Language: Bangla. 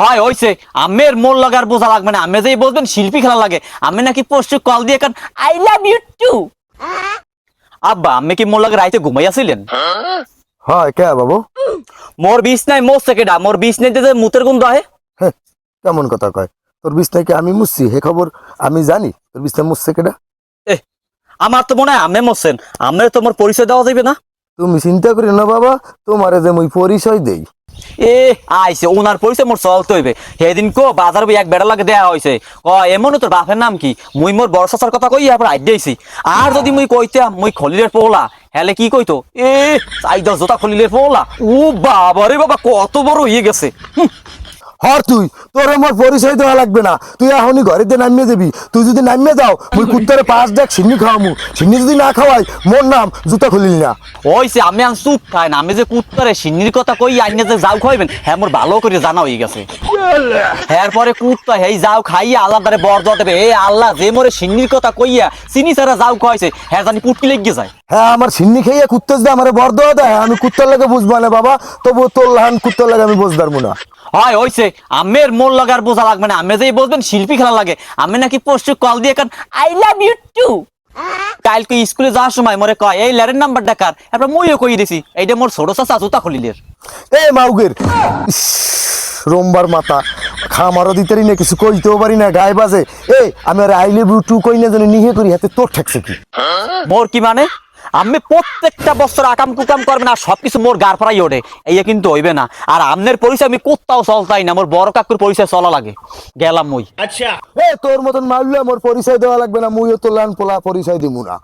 হয় হইছে আমের মোর লাগার বোঝা লাগবে না, আমি যেই বলবেন শিল্পী খেলা লাগে, আমি নাকি পরশু কল দিয়ে কান আই লাভ ইউ টু। আব্বা আমি কি মোর লাগে রাইতে ঘুমাইয়াছিলেন? হয় কে বাবু? মোর বিছনায় মোর সেকেডা, মোর বিছনাইতে যে মুতের গন্ধ আহে। হ্যাঁ, কেমন কথা কয়? তোর বিছনাকে আমি মুছছি হে খবর আমি জানি? তোর বিছনা মুছছে কেডা? আমার তো মনে হয় আমনে মরছেন, আমনে তো মোর পরিচয় দেওয়া যাবে না। তুমি চিন্তা করি না বাবা, তোমারে যে মুই পরিচয় দেই। এ আইছে ওনার পরিচয় মোর চলতে হইবে। সেদিন কো বাজার এক বেড়া লাগে দেয়া হয়েছে, এমন তোর বাপের নাম কি? মুই মোর বড় চাচার কথা কই এরপর আইডিয়াইছি। আর যদি মুই কইতাম মুই খলিলের পোলা, হেলে কি কইতো? এ চাইদা জোতা খলিলের পোলা। ও বাবা রে বাবা, কত বড় হয়ে গেছে। হর তুই, তোর আমার পরিচয় দেওয়া লাগবে না, তুই এখনই ঘরেতে নামিয়ে দিবি। তুই যদি নামিয়ে দাও মুই কুত্তারে 5 ডাক সিন্নি খাওয়ামু, সিন্নি যদি না খাওয়াই মোর নাম জুতা খুলিল না। ওইছে আমি আন চুপ খাই না, আমি যে কুত্তারে সিন্নির কথা কই আইনে যে যাও খাইবেন হ্যাঁ মোর ভালো করে জানা হয়ে গেছে। এরপরে কুত্তা হেই যাও খাইয়া আল্লাহ দ্বারে বর দেবে। এ আল্লাহ যে মোরে সিন্নির কথা কইয়া চিনি ছাড়া যাও খাইছে হ্যাঁ জানি পুটকি লেগে যায়। হ্যাঁ, আমার সিন্নি খেয়ে কুত্তা যদি আমার বর দেওয়া দেয় আমি কুত্তার লাগে বুঝবো না বাবা, তবু তোর লাহান কুত্তার লাগে আমি বুঝতে পারবো না। হয় হইছে আমের মোর লাগার বোঝা লাগবে না, আমি যেই বলবেন শিল্পী খেলা লাগে, আমি নাকি পরশু কল দিয়ে কান আই লাভ ইউ টু। কালকে স্কুলে যাওয়ার সময় মোরে কয় এই ল্যারের নাম্বার ডাকার, এরপর মুইও কই দিছি এইটা মোর ছোট চাচা জুতা খলিলের। এ মাউগের ইস, রোমবার মাথা খামারও দিতেরি না, কিছু কইতেও পারি না, গায়ে বাজে। এ আমি আর আই লাভ ইউ টু কই না জানি নিহে করি, হাতে তোর ঠেকছে কি? মোর কি মানে? আমি প্রত্যেকটা বছর আকাম কুকাম করবে না, সবকিছু মোর গার ফরাই ওঠে, এই কিন্তু হইবে না। আর আমনের পরিচয় আমি কোথাও চলতাই না, মোর বড় কাকুর পরিচয় চলা লাগে। গেলাম মুই। এ তোর মতন মারলে আমার পরিচয় দেওয়া লাগবে না, মুইও তোর লাহান পোলা পরিচয় দিব না।